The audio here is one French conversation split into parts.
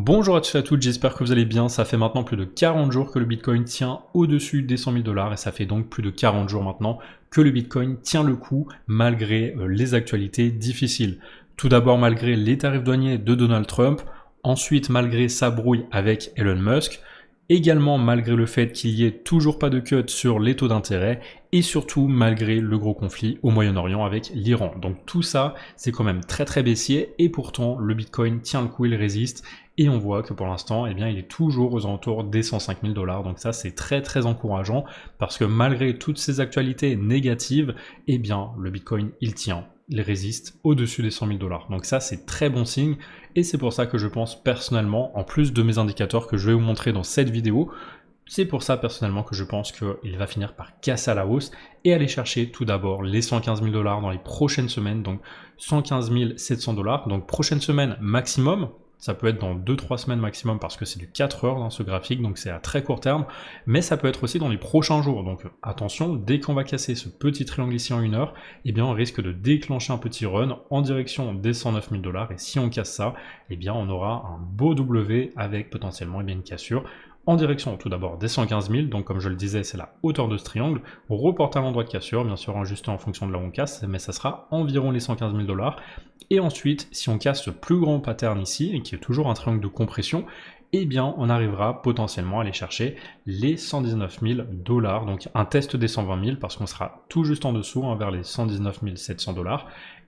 Bonjour à tous et à toutes, j'espère que vous allez bien. Ça fait maintenant plus de 40 jours que le Bitcoin tient au-dessus des 100 000 $ et ça fait donc plus de 40 jours maintenant que le Bitcoin tient le coup malgré les actualités difficiles. Tout d'abord malgré les tarifs douaniers de Donald Trump, ensuite malgré sa brouille avec Elon Musk, également malgré le fait qu'il n'y ait toujours pas de cut sur les taux d'intérêt et surtout malgré le gros conflit au Moyen-Orient avec l'Iran. Donc tout ça, c'est quand même très baissier et pourtant le Bitcoin tient le coup, il résiste et on voit que pour l'instant, eh bien, il est toujours aux alentours des 105 000 $. Donc ça, c'est très encourageant parce que malgré toutes ces actualités négatives, eh bien, le Bitcoin, il tient. Il résiste au-dessus des 100 000 $. Donc ça, c'est très bon signe. Et c'est pour ça que je pense personnellement, en plus de mes indicateurs que je vais vous montrer dans cette vidéo, c'est pour ça personnellement que je pense qu'il va finir par casser à la hausse et aller chercher tout d'abord les 115 000 $ dans les prochaines semaines, donc 115 700 $. Donc prochaine semaine maximum, ça peut être dans 2-3 semaines maximum parce que c'est du 4 heures dans ce graphique, donc c'est à très court terme, mais ça peut être aussi dans les prochains jours. Donc attention, dès qu'on va casser ce petit triangle ici en 1 heure, eh bien on risque de déclencher un petit run en direction des 109 000 $. Et si on casse ça, eh bien on aura un beau W avec potentiellement une cassure en direction tout d'abord des 115 000, donc comme je le disais, c'est la hauteur de ce triangle, reporter à l'endroit de cassure, bien sûr ajusté en fonction de là où on casse, mais ça sera environ les 115 000 $. Et ensuite, si on casse ce plus grand pattern ici, et qui est toujours un triangle de compression, eh bien on arrivera potentiellement à aller chercher les 119 000 $, donc un test des 120 000, parce qu'on sera tout juste en dessous, vers les 119 700 $.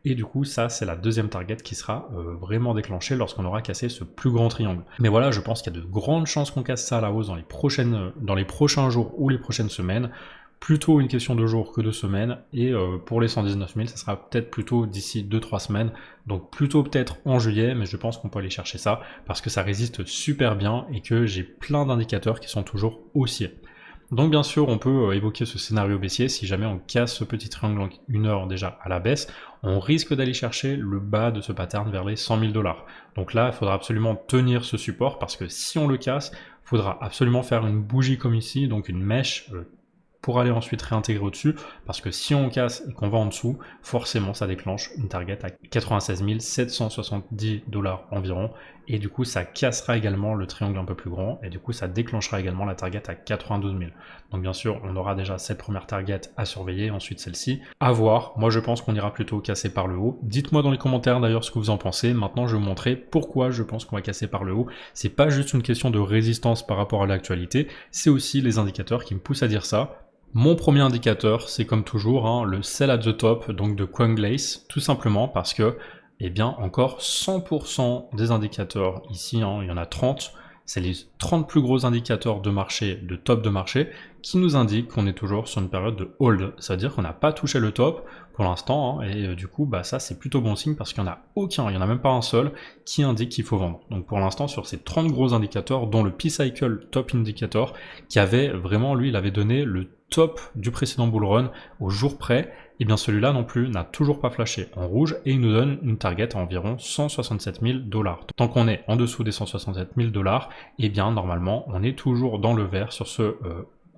Et du coup, ça, c'est la deuxième target qui sera vraiment déclenchée lorsqu'on aura cassé ce plus grand triangle. Mais voilà, je pense qu'il y a de grandes chances qu'on casse ça à la hausse dans les prochains jours ou les prochaines semaines. Plutôt une question de jours que de semaines. Et pour les 119 000, ça sera peut-être plutôt d'ici 2-3 semaines. Donc plutôt peut-être en juillet, mais je pense qu'on peut aller chercher ça parce que ça résiste super bien et que j'ai plein d'indicateurs qui sont toujours haussiers. Donc bien sûr, on peut évoquer ce scénario baissier. Si jamais on casse ce petit triangle en 1 heure déjà à la baisse, on risque d'aller chercher le bas de ce pattern vers les 100 000 $. Donc là, il faudra absolument tenir ce support parce que si on le casse, il faudra absolument faire une bougie comme ici, donc une mèche pour aller ensuite réintégrer au-dessus, parce que si on casse et qu'on va en dessous, forcément ça déclenche une target à 96 770 $ environ, et du coup ça cassera également le triangle un peu plus grand, et du coup ça déclenchera également la target à 92 000. Donc bien sûr, on aura déjà cette première target à surveiller, ensuite celle-ci. À voir, moi je pense qu'on ira plutôt casser par le haut. Dites-moi dans les commentaires d'ailleurs ce que vous en pensez. Maintenant je vais vous montrer pourquoi je pense qu'on va casser par le haut. C'est pas juste une question de résistance par rapport à l'actualité, c'est aussi les indicateurs qui me poussent à dire ça. Mon premier indicateur, c'est comme toujours le sell at the top, donc de Coinglace, tout simplement parce que, eh bien, encore 100% des indicateurs ici, il y en a 30, c'est les 30 plus gros indicateurs de marché, de top de marché, qui nous indiquent qu'on est toujours sur une période de hold, c'est-à-dire qu'on n'a pas touché le top pour l'instant, et du coup, ça c'est plutôt bon signe parce qu'il n'y en a aucun, il n'y en a même pas un seul, qui indique qu'il faut vendre. Donc pour l'instant, sur ces 30 gros indicateurs, dont le P-Cycle Top Indicator, qui avait vraiment, lui, il avait donné le top du précédent bull run au jour près, et bien celui-là non plus n'a toujours pas flashé en rouge et il nous donne une target à environ 167 000 $. Tant qu'on est en dessous des 167 000 $, et bien normalement on est toujours dans le vert sur ce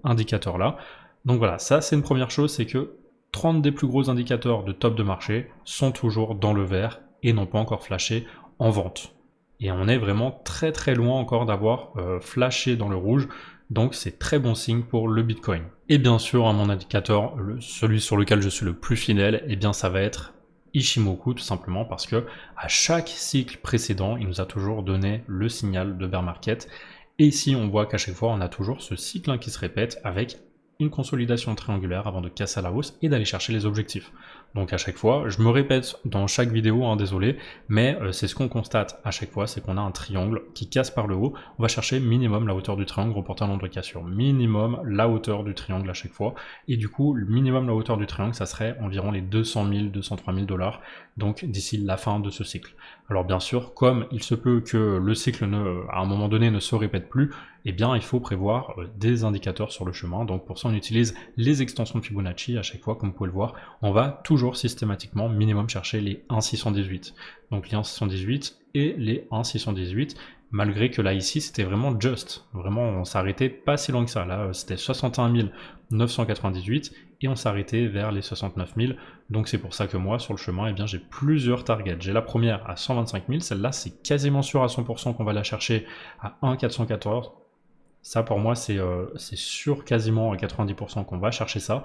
indicateur là. Donc voilà, ça c'est une première chose, c'est que 30 des plus gros indicateurs de top de marché sont toujours dans le vert et n'ont pas encore flashé en vente. Et on est vraiment très loin encore d'avoir flashé dans le rouge. Donc c'est très bon signe pour le Bitcoin. Et bien sûr, à mon indicateur, celui sur lequel je suis le plus fidèle, eh bien ça va être Ichimoku, tout simplement parce que à chaque cycle précédent, il nous a toujours donné le signal de bear market. Et ici, on voit qu'à chaque fois, on a toujours ce cycle qui se répète avec une consolidation triangulaire avant de casser à la hausse et d'aller chercher les objectifs. Donc à chaque fois, je me répète dans chaque vidéo, désolé, mais c'est ce qu'on constate à chaque fois, c'est qu'on a un triangle qui casse par le haut. On va chercher minimum la hauteur du triangle reporté à l'endroit de cassure, minimum la hauteur du triangle à chaque fois, et du coup, le minimum la hauteur du triangle, ça serait environ les 200 000, 203 000 $, donc d'ici la fin de ce cycle. Alors bien sûr, comme il se peut que le cycle à un moment donné ne se répète plus, eh bien il faut prévoir des indicateurs sur le chemin. Donc pour ça on utilise les extensions de Fibonacci à chaque fois, comme vous pouvez le voir. On va toujours systématiquement minimum chercher les 1,618. Donc les 1,618 et les 1,618, malgré que là ici c'était vraiment just. Vraiment on s'arrêtait pas si loin que ça. Là c'était 61 998 et on s'arrêtait vers les 69 000. Donc c'est pour ça que moi, sur le chemin, eh bien, j'ai plusieurs targets. J'ai la première à 125 000, celle-là c'est quasiment sûr à 100% qu'on va la chercher à 1,414. Ça pour moi c'est sûr quasiment à 90% qu'on va chercher ça.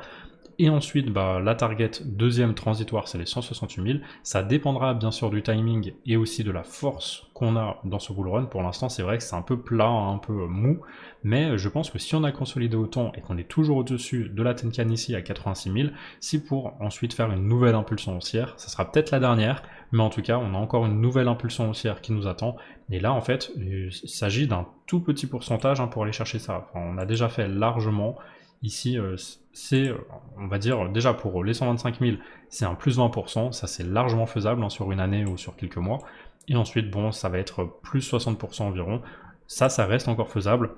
Et ensuite, la target deuxième transitoire, c'est les 168 000. Ça dépendra bien sûr du timing et aussi de la force qu'on a dans ce bull run. Pour l'instant, c'est vrai que c'est un peu plat, un peu mou. Mais je pense que si on a consolidé autant et qu'on est toujours au-dessus de la Tenkan ici à 86 000, si pour ensuite faire une nouvelle impulsion haussière, ça sera peut-être la dernière, mais en tout cas, on a encore une nouvelle impulsion haussière qui nous attend. Et là, en fait, il s'agit d'un tout petit pourcentage pour aller chercher ça. Enfin, on a déjà fait largement. Ici, c'est, on va dire, déjà pour les 125 000, c'est un plus 20%, ça c'est largement faisable sur une année ou sur quelques mois. Et ensuite, bon, ça va être plus 60% environ. Ça reste encore faisable.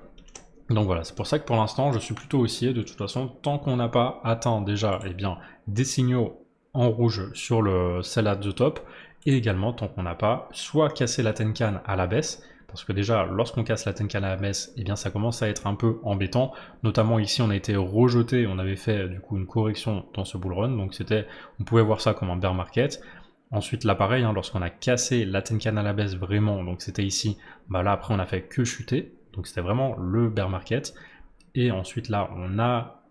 Donc voilà, c'est pour ça que pour l'instant, je suis plutôt haussier. De toute façon, tant qu'on n'a pas atteint déjà des signaux en rouge sur le sell at the top, et également tant qu'on n'a pas soit cassé la Tenkan à la baisse, parce que déjà, lorsqu'on casse la Tenkan à la baisse, eh bien ça commence à être un peu embêtant. Notamment ici, on a été rejeté, on avait fait du coup une correction dans ce bull run, donc on pouvait voir ça comme un bear market. Ensuite, là pareil, lorsqu'on a cassé la Tenkan à la baisse vraiment, donc c'était ici, là après on a fait que chuter, donc c'était vraiment le bear market. Et ensuite là, on a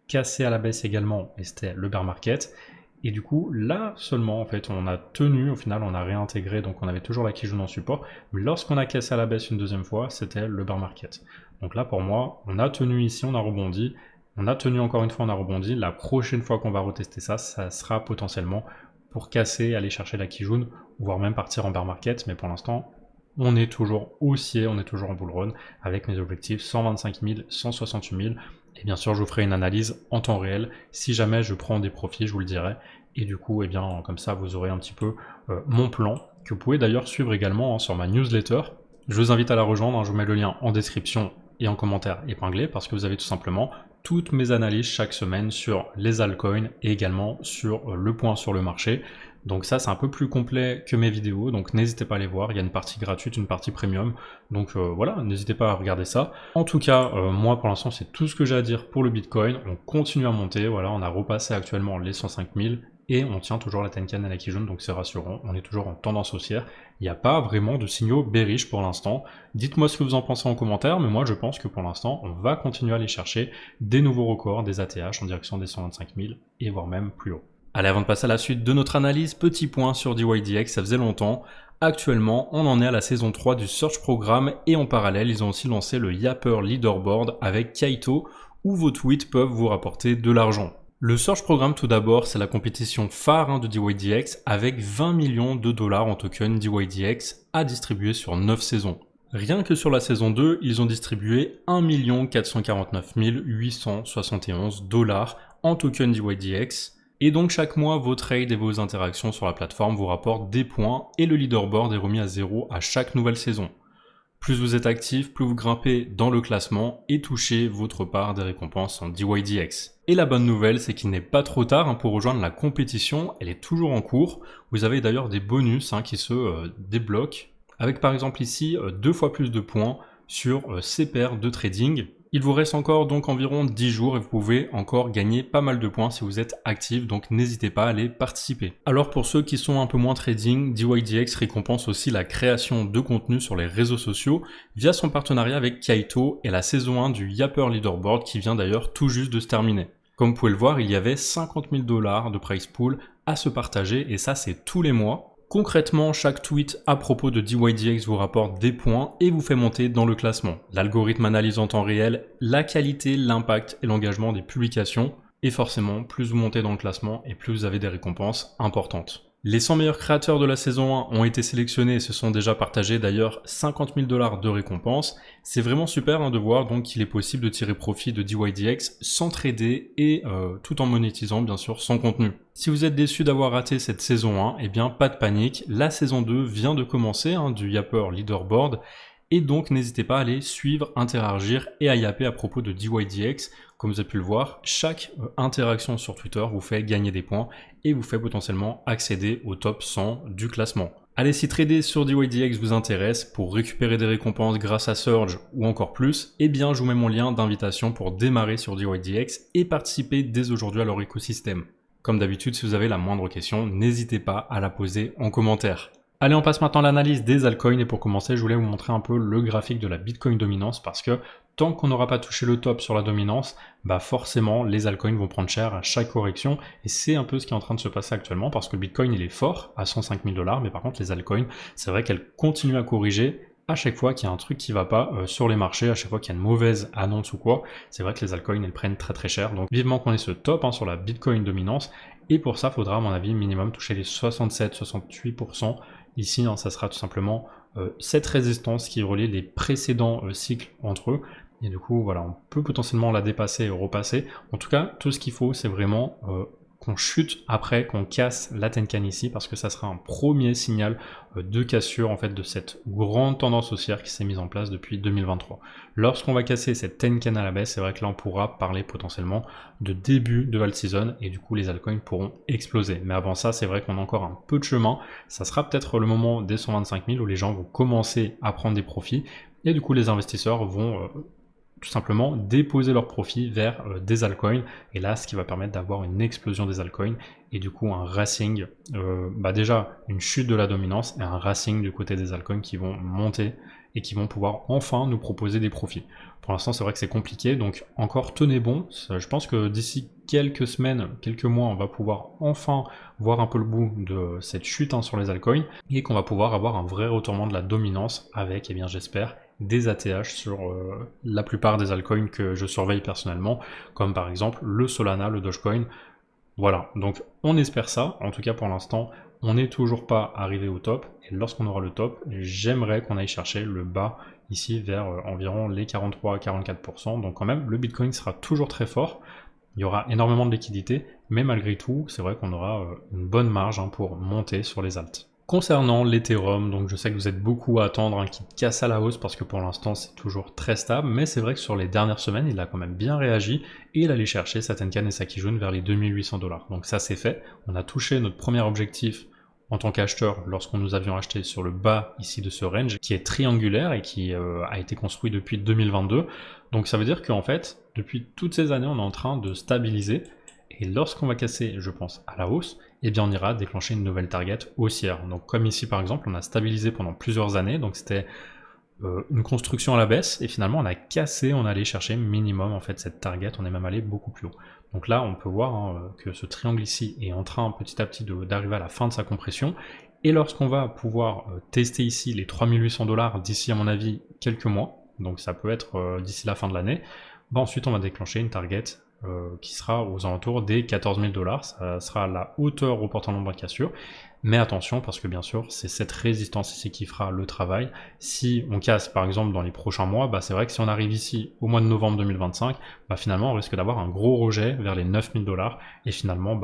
cassé à la baisse également, et c'était le bear market. Et du coup, là seulement, en fait, on a tenu, au final, on a réintégré, donc on avait toujours la Kijun en support, mais lorsqu'on a cassé à la baisse une deuxième fois, c'était le bear market. Donc là, pour moi, on a tenu ici, on a rebondi, on a tenu encore une fois, on a rebondi. La prochaine fois qu'on va retester ça, ça sera potentiellement pour casser, aller chercher la Kijun, voire même partir en bear market, mais pour l'instant, on est toujours haussier, on est toujours en bull run, avec mes objectifs 125 000, 168 000, et bien sûr, je vous ferai une analyse en temps réel. Si jamais je prends des profits, je vous le dirai. Et du coup, comme ça, vous aurez un petit peu mon plan, que vous pouvez d'ailleurs suivre également sur ma newsletter. Je vous invite à la rejoindre, je vous mets le lien en description et en commentaire épinglé, parce que vous avez tout simplement toutes mes analyses chaque semaine sur les altcoins et également sur le point sur le marché. Donc ça, c'est un peu plus complet que mes vidéos, donc n'hésitez pas à les voir. Il y a une partie gratuite, une partie premium, donc voilà, n'hésitez pas à regarder ça. En tout cas, moi pour l'instant, c'est tout ce que j'ai à dire pour le Bitcoin. On continue à monter, voilà, on a repassé actuellement les 105 000 et on tient toujours la Tenkan et la Kijun, donc c'est rassurant, on est toujours en tendance haussière. Il n'y a pas vraiment de signaux bearish pour l'instant. Dites-moi ce que vous en pensez en commentaire, mais moi je pense que pour l'instant, on va continuer à aller chercher des nouveaux records, des ATH en direction des 125 000 et voire même plus haut. Allez, avant de passer à la suite de notre analyse, petit point sur DYDX, ça faisait longtemps. Actuellement, on en est à la saison 3 du Search Programme et en parallèle, ils ont aussi lancé le Yapper Leaderboard avec Kaito où vos tweets peuvent vous rapporter de l'argent. Le Search Programme, tout d'abord, c'est la compétition phare de DYDX avec 20 millions de dollars en tokens DYDX à distribuer sur 9 saisons. Rien que sur la saison 2, ils ont distribué 1 449 871 dollars en tokens DYDX. Et donc chaque mois, vos trades et vos interactions sur la plateforme vous rapportent des points et le leaderboard est remis à 0 à chaque nouvelle saison. Plus vous êtes actif, plus vous grimpez dans le classement et touchez votre part des récompenses en DYDX. Et la bonne nouvelle, c'est qu'il n'est pas trop tard pour rejoindre la compétition, elle est toujours en cours. Vous avez d'ailleurs des bonus qui se débloquent, avec par exemple ici 2 fois plus de points sur ces paires de trading. Il vous reste encore donc environ 10 jours et vous pouvez encore gagner pas mal de points si vous êtes actif, donc n'hésitez pas à aller participer. Alors pour ceux qui sont un peu moins trading, DYDX récompense aussi la création de contenu sur les réseaux sociaux via son partenariat avec Kaito et la saison 1 du Yapper Leaderboard qui vient d'ailleurs tout juste de se terminer. Comme vous pouvez le voir, il y avait 50 000 dollars de prize pool à se partager et ça c'est tous les mois. Concrètement, chaque tweet à propos de DYDX vous rapporte des points et vous fait monter dans le classement. L'algorithme analyse en temps réel la qualité, l'impact et l'engagement des publications. Et forcément, plus vous montez dans le classement et plus vous avez des récompenses importantes. Les 100 meilleurs créateurs de la saison 1 ont été sélectionnés et se sont déjà partagés d'ailleurs 50 000 dollars de récompenses. C'est vraiment super de voir donc qu'il est possible de tirer profit de DYDX sans trader et tout en monétisant bien sûr son contenu. Si vous êtes déçu d'avoir raté cette saison 1, eh bien pas de panique, la saison 2 vient de commencer du Yapper Leaderboard. Et donc n'hésitez pas à aller suivre, interagir et à yapper à propos de DYDX. Comme vous avez pu le voir, chaque interaction sur Twitter vous fait gagner des points et vous fait potentiellement accéder au top 100 du classement. Allez, si trader sur DYDX vous intéresse pour récupérer des récompenses grâce à Surge ou encore plus, eh bien je vous mets mon lien d'invitation pour démarrer sur DYDX et participer dès aujourd'hui à leur écosystème. Comme d'habitude, si vous avez la moindre question, n'hésitez pas à la poser en commentaire. Allez, on passe maintenant à l'analyse des altcoins et pour commencer, je voulais vous montrer un peu le graphique de la Bitcoin dominance parce que tant qu'on n'aura pas touché le top sur la dominance, bah forcément les altcoins vont prendre cher à chaque correction et c'est un peu ce qui est en train de se passer actuellement parce que le Bitcoin il est fort à 105 000 $, mais par contre les altcoins, c'est vrai qu'elles continuent à corriger à chaque fois qu'il y a un truc qui va pas sur les marchés, à chaque fois qu'il y a une mauvaise annonce ou quoi, c'est vrai que les altcoins elles prennent très très cher. Donc vivement qu'on ait ce top sur la Bitcoin dominance et pour ça, il faudra à mon avis minimum toucher les 67-68%. Ici, ça sera tout simplement cette résistance qui relie les précédents cycles entre eux. Et du coup, voilà, on peut potentiellement la dépasser et repasser. En tout cas, tout ce qu'il faut, c'est vraiment qu'on chute après, qu'on casse la Tenkan ici, parce que ça sera un premier signal de cassure en fait de cette grande tendance haussière qui s'est mise en place depuis 2023. Lorsqu'on va casser cette Tenkan à la baisse, c'est vrai que là on pourra parler potentiellement de début de alt season et du coup les altcoins pourront exploser. Mais avant ça, c'est vrai qu'on a encore un peu de chemin. Ça sera peut-être le moment des 125 000 où les gens vont commencer à prendre des profits et du coup les investisseurs vont tout simplement déposer leurs profits vers des altcoins et là ce qui va permettre d'avoir une explosion des altcoins et du coup un racing, déjà une chute de la dominance et un racing du côté des altcoins qui vont monter et qui vont pouvoir enfin nous proposer des profits. Pour l'instant c'est vrai que c'est compliqué, donc encore tenez bon. Je pense que d'ici quelques semaines, quelques mois, on va pouvoir enfin voir un peu le bout de cette chute sur les altcoins et qu'on va pouvoir avoir un vrai retournement de la dominance avec, j'espère, des ATH sur la plupart des altcoins que je surveille personnellement, comme par exemple le Solana, le Dogecoin. Voilà, donc on espère ça. En tout cas pour l'instant, on n'est toujours pas arrivé au top. Et lorsqu'on aura le top, j'aimerais qu'on aille chercher le bas ici vers environ les 43 à 44%. Donc quand même, le Bitcoin sera toujours très fort. Il y aura énormément de liquidités, mais malgré tout, c'est vrai qu'on aura une bonne marge pour monter sur les alts. Concernant l'Ethereum, donc je sais que vous êtes beaucoup à attendre qui casse à la hausse parce que pour l'instant c'est toujours très stable, mais c'est vrai que sur les dernières semaines il a quand même bien réagi et il allait chercher sa Tenkan et sa Kijun vers les 2800 $. Donc ça c'est fait, on a touché notre premier objectif en tant qu'acheteur lorsqu'on nous avions acheté sur le bas ici de ce range qui est triangulaire et qui a été construit depuis 2022. Donc ça veut dire qu'en fait depuis toutes ces années on est en train de stabiliser. Et lorsqu'on va casser, je pense, à la hausse, eh bien on ira déclencher une nouvelle target haussière. Donc comme ici par exemple, on a stabilisé pendant plusieurs années, donc c'était une construction à la baisse, et finalement on a cassé, on allait chercher minimum en fait cette target, on est même allé beaucoup plus haut. Donc là on peut voir que ce triangle ici est en train petit à petit d'arriver à la fin de sa compression, et lorsqu'on va pouvoir tester ici les 3800 $ d'ici à mon avis quelques mois, donc ça peut être d'ici la fin de l'année, ensuite on va déclencher une target qui sera aux alentours des 14 000 $, ça sera à la hauteur reportant nombre de cassures, mais attention parce que bien sûr c'est cette résistance ici qui fera le travail. Si on casse par exemple dans les prochains mois, c'est vrai que si on arrive ici au mois de novembre 2025, finalement on risque d'avoir un gros rejet vers les 9 000 $, et finalement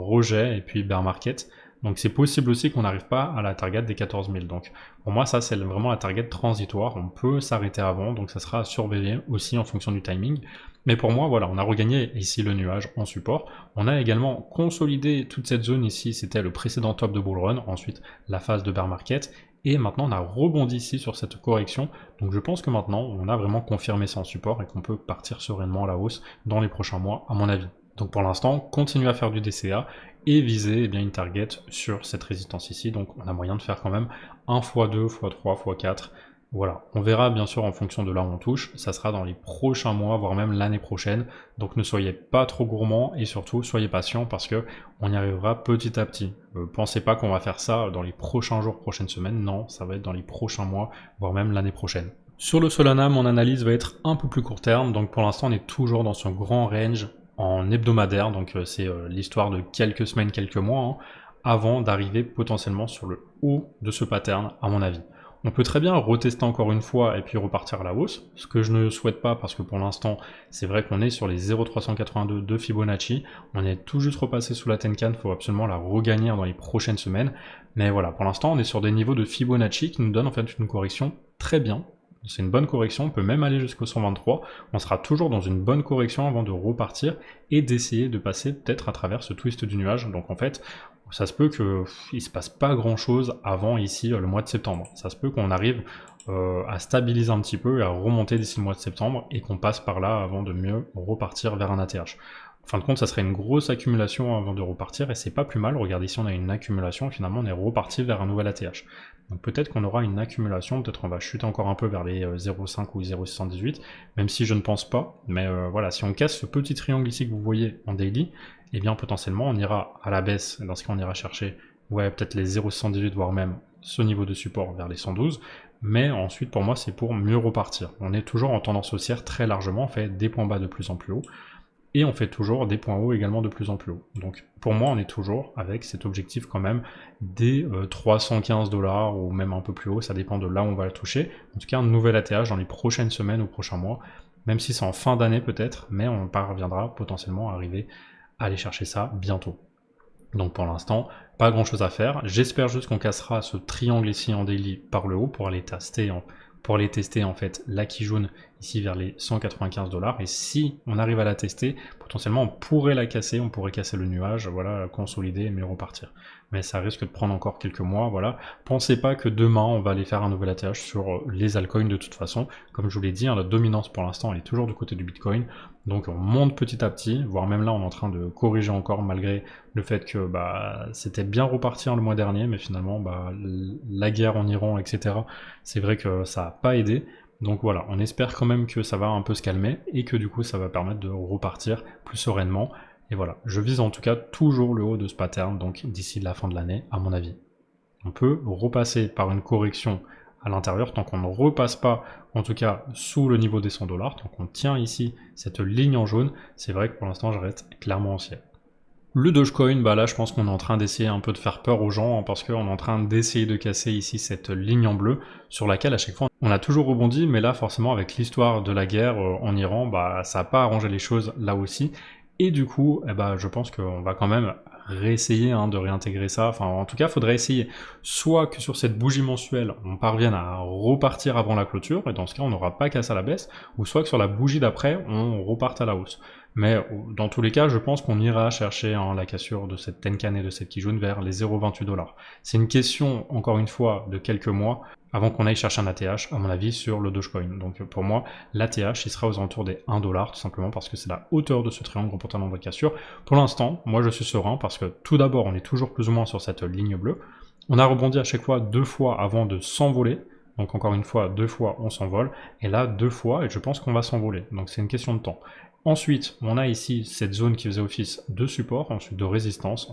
rejet et puis bear market. Donc c'est possible aussi qu'on n'arrive pas à la target des 14 000. Donc pour moi ça c'est vraiment la target transitoire, on peut s'arrêter avant, donc ça sera à surveiller aussi en fonction du timing. Mais pour moi, voilà, on a regagné ici le nuage en support. On a également consolidé toute cette zone ici, c'était le précédent top de bull run, ensuite la phase de bear market, et maintenant on a rebondi ici sur cette correction. Donc je pense que maintenant on a vraiment confirmé ça en support et qu'on peut partir sereinement à la hausse dans les prochains mois à mon avis. Donc pour l'instant, continuez à faire du DCA et viser une target sur cette résistance ici. Donc on a moyen de faire quand même 1 x2, x3, x4. Voilà, on verra bien sûr en fonction de là où on touche, ça sera dans les prochains mois, voire même l'année prochaine, donc ne soyez pas trop gourmands et surtout soyez patients parce que on y arrivera petit à petit. Pensez pas qu'on va faire ça dans les prochains jours, prochaines semaines, non, ça va être dans les prochains mois, voire même l'année prochaine. Sur le Solana, mon analyse va être un peu plus court terme, donc pour l'instant on est toujours dans ce grand range en hebdomadaire, donc c'est l'histoire de quelques semaines, quelques mois, avant d'arriver potentiellement sur le haut de ce pattern à mon avis. On peut très bien retester encore une fois et puis repartir à la hausse, ce que je ne souhaite pas parce que pour l'instant, c'est vrai qu'on est sur les 0,382 de Fibonacci, on est tout juste repassé sous la Tenkan, il faut absolument la regagner dans les prochaines semaines, mais voilà, pour l'instant on est sur des niveaux de Fibonacci qui nous donnent en fait une correction très bien, c'est une bonne correction, on peut même aller jusqu'au 123, on sera toujours dans une bonne correction avant de repartir et d'essayer de passer peut-être à travers ce twist du nuage. Donc en fait, ça se peut qu'il se passe pas grand chose avant ici le mois de septembre. Ça se peut qu'on arrive à stabiliser un petit peu et à remonter d'ici le mois de septembre et qu'on passe par là avant de mieux repartir vers un ATH. En fin de compte, ça serait une grosse accumulation avant de repartir et c'est pas plus mal. Regardez, ici on a une accumulation, finalement on est reparti vers un nouvel ATH. Donc peut-être qu'on aura une accumulation, peut-être on va chuter encore un peu vers les 0,5 ou 0,618, même si je ne pense pas. Mais voilà, si on casse ce petit triangle ici que vous voyez en daily, eh bien potentiellement on ira à la baisse, dans ce cas on ira chercher ouais, peut-être les 0,118, voire même ce niveau de support vers les 112, mais ensuite pour moi c'est pour mieux repartir. On est toujours en tendance haussière très largement, on fait des points bas de plus en plus haut, et on fait toujours des points hauts également de plus en plus haut. Donc pour moi on est toujours avec cet objectif quand même des 315 $, ou même un peu plus haut, ça dépend de là où on va le toucher. En tout cas un nouvel ATH dans les prochaines semaines ou prochains mois, même si c'est en fin d'année peut-être, mais on parviendra potentiellement à arriver à aller chercher ça bientôt. Donc pour l'instant, pas grand chose à faire. J'espère juste qu'on cassera ce triangle ici en daily par le haut pour aller tester en fait la Kijun ici vers les 195 $. Et si on arrive à la tester, potentiellement on pourrait la casser, on pourrait casser le nuage, voilà, consolider et mieux repartir. Mais ça risque de prendre encore quelques mois, voilà. Pensez pas que demain on va aller faire un nouvel ATH sur les altcoins de toute façon. Comme je vous l'ai dit, hein, la dominance pour l'instant elle est toujours du côté du Bitcoin. Donc on monte petit à petit, voire même là on est en train de corriger encore malgré le fait que c'était bien reparti le mois dernier, mais finalement la guerre en Iran, etc. c'est vrai que ça n'a pas aidé. Donc voilà, on espère quand même que ça va un peu se calmer et que du coup ça va permettre de repartir plus sereinement. Et voilà, je vise en tout cas toujours le haut de ce pattern, donc d'ici la fin de l'année à mon avis. On peut repasser par une correction à l'intérieur tant qu'on ne repasse pas en tout cas sous le niveau des 100 $, tant qu'on tient ici cette ligne en jaune, c'est vrai que pour l'instant je reste clairement haussier. Le Dogecoin, là je pense qu'on est en train d'essayer un peu de faire peur aux gens hein, parce qu'on est en train d'essayer de casser ici cette ligne en bleu sur laquelle à chaque fois on a toujours rebondi, mais là forcément avec l'histoire de la guerre en Iran, ça n'a pas arrangé les choses là aussi. Et du coup, je pense qu'on va quand même réessayer de réintégrer ça. Enfin, en tout cas, il faudrait essayer soit que sur cette bougie mensuelle, on parvienne à repartir avant la clôture, et dans ce cas, on n'aura pas cassé à la baisse, ou soit que sur la bougie d'après, on reparte à la hausse. Mais dans tous les cas, je pense qu'on ira chercher la cassure de cette Tenkan et de cette Kijun vers les 0,28 $. C'est une question, encore une fois, de quelques mois, avant qu'on aille chercher un ATH, à mon avis, sur le Dogecoin. Donc pour moi, l'ATH, il sera aux alentours des 1 $, tout simplement parce que c'est la hauteur de ce triangle représentant de cassure. Pour l'instant, moi je suis serein parce que tout d'abord, on est toujours plus ou moins sur cette ligne bleue. On a rebondi à chaque fois 2 fois avant de s'envoler. Donc encore une fois, 2 fois on s'envole. Et là, 2 fois, et je pense qu'on va s'envoler. Donc c'est une question de temps. Ensuite, on a ici cette zone qui faisait office de support, ensuite de résistance,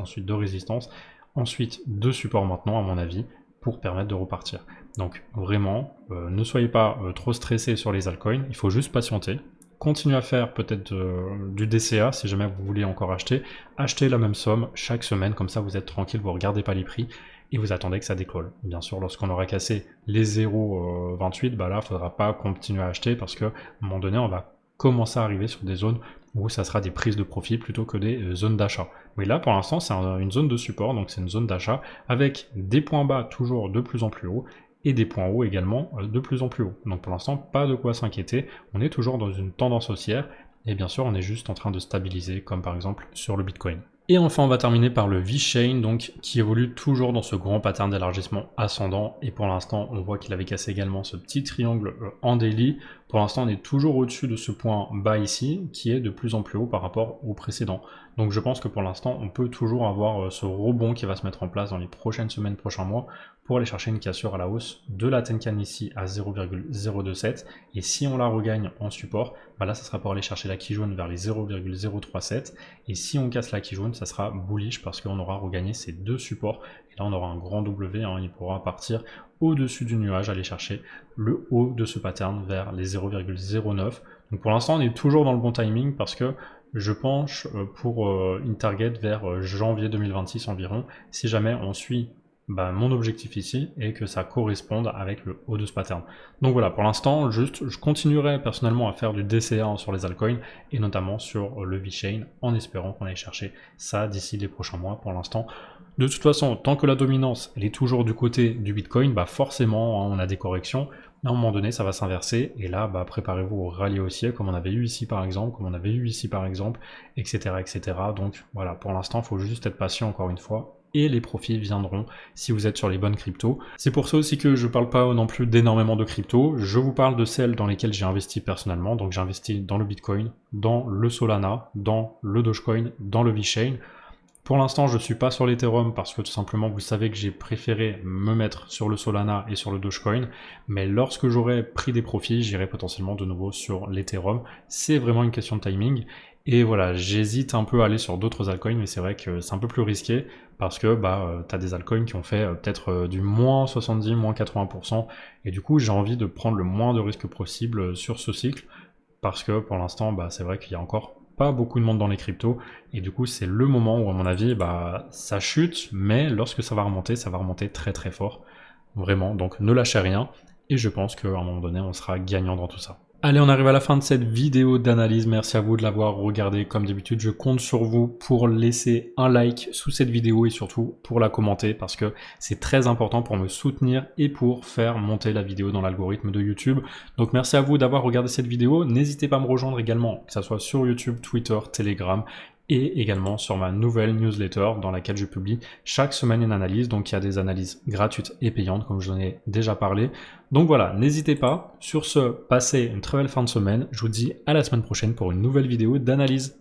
ensuite de support maintenant, à mon avis, pour permettre de repartir. Donc vraiment, ne soyez pas trop stressés sur les altcoins, il faut juste patienter. Continuez à faire peut-être du DCA si jamais vous voulez encore acheter. Achetez la même somme chaque semaine, comme ça vous êtes tranquille, vous ne regardez pas les prix et vous attendez que ça décolle. Bien sûr, lorsqu'on aura cassé les 0,28, là, il ne faudra pas continuer à acheter parce qu'à un moment donné, on va commencer à arriver sur des zones où ça sera des prises de profit plutôt que des zones d'achat. Oui, là pour l'instant c'est une zone de support, donc c'est une zone d'achat avec des points bas toujours de plus en plus haut et des points hauts également de plus en plus haut. Donc pour l'instant pas de quoi s'inquiéter, on est toujours dans une tendance haussière et bien sûr on est juste en train de stabiliser comme par exemple sur le Bitcoin. Et enfin on va terminer par le V-Chain, donc qui évolue toujours dans ce grand pattern d'élargissement ascendant, et pour l'instant on voit qu'il avait cassé également ce petit triangle en daily. Pour l'instant on est toujours au-dessus de ce point bas ici, qui est de plus en plus haut par rapport au précédent. Donc je pense que pour l'instant on peut toujours avoir ce rebond qui va se mettre en place dans les prochaines semaines, prochains mois, pour aller chercher une cassure à la hausse de la Tenkan ici à 0,027, et si on la regagne en support, là ça sera pour aller chercher la Kijun vers les 0,037, et si on casse la Kijun, ça sera bullish parce qu'on aura regagné ces deux supports, et là on aura un grand W, il pourra partir au-dessus du nuage, aller chercher le haut de ce pattern vers les 0,09. Donc pour l'instant on est toujours dans le bon timing parce que je penche pour une target vers janvier 2026 environ, si jamais on suit mon objectif ici et que ça corresponde avec le haut de ce pattern. Donc voilà, pour l'instant, juste, je continuerai personnellement à faire du DCA sur les altcoins et notamment sur le V-Chain en espérant qu'on aille chercher ça d'ici les prochains mois. Pour l'instant, de toute façon, tant que la dominance elle est toujours du côté du Bitcoin, forcément on a des corrections. À un moment donné, ça va s'inverser, et là, bah, préparez-vous au rallye haussier, comme on avait eu ici par exemple, comme on avait eu ici par exemple, etc. etc. Donc voilà, pour l'instant, il faut juste être patient encore une fois, et les profits viendront si vous êtes sur les bonnes cryptos. C'est pour ça aussi que je parle pas non plus d'énormément de cryptos, je vous parle de celles dans lesquelles j'ai investi personnellement, donc j'ai investi dans le Bitcoin, dans le Solana, dans le Dogecoin, dans le VeChain. Pour l'instant, je ne suis pas sur l'Ethereum parce que tout simplement, vous savez que j'ai préféré me mettre sur le Solana et sur le Dogecoin. Mais lorsque j'aurai pris des profits, j'irai potentiellement de nouveau sur l'Ethereum. C'est vraiment une question de timing. Et voilà, j'hésite un peu à aller sur d'autres altcoins, mais c'est vrai que c'est un peu plus risqué parce que tu as des altcoins qui ont fait peut-être du moins 70, moins 80%. Et du coup, j'ai envie de prendre le moins de risques possible sur ce cycle parce que pour l'instant, c'est vrai qu'il y a encore pas beaucoup de monde dans les cryptos, et du coup c'est le moment où à mon avis ça chute, mais lorsque ça va remonter très très fort, vraiment, donc ne lâchez rien, et je pense qu'à un moment donné on sera gagnant dans tout ça. Allez, on arrive à la fin de cette vidéo d'analyse, merci à vous de l'avoir regardé. Comme d'habitude, je compte sur vous pour laisser un like sous cette vidéo et surtout pour la commenter parce que c'est très important pour me soutenir et pour faire monter la vidéo dans l'algorithme de YouTube. Donc merci à vous d'avoir regardé cette vidéo, n'hésitez pas à me rejoindre également, que ce soit sur YouTube, Twitter, Telegram, et également sur ma nouvelle newsletter dans laquelle je publie chaque semaine une analyse. Donc il y a des analyses gratuites et payantes comme je vous en ai déjà parlé. Donc voilà, n'hésitez pas. Sur ce, passez une très belle fin de semaine. Je vous dis à la semaine prochaine pour une nouvelle vidéo d'analyse.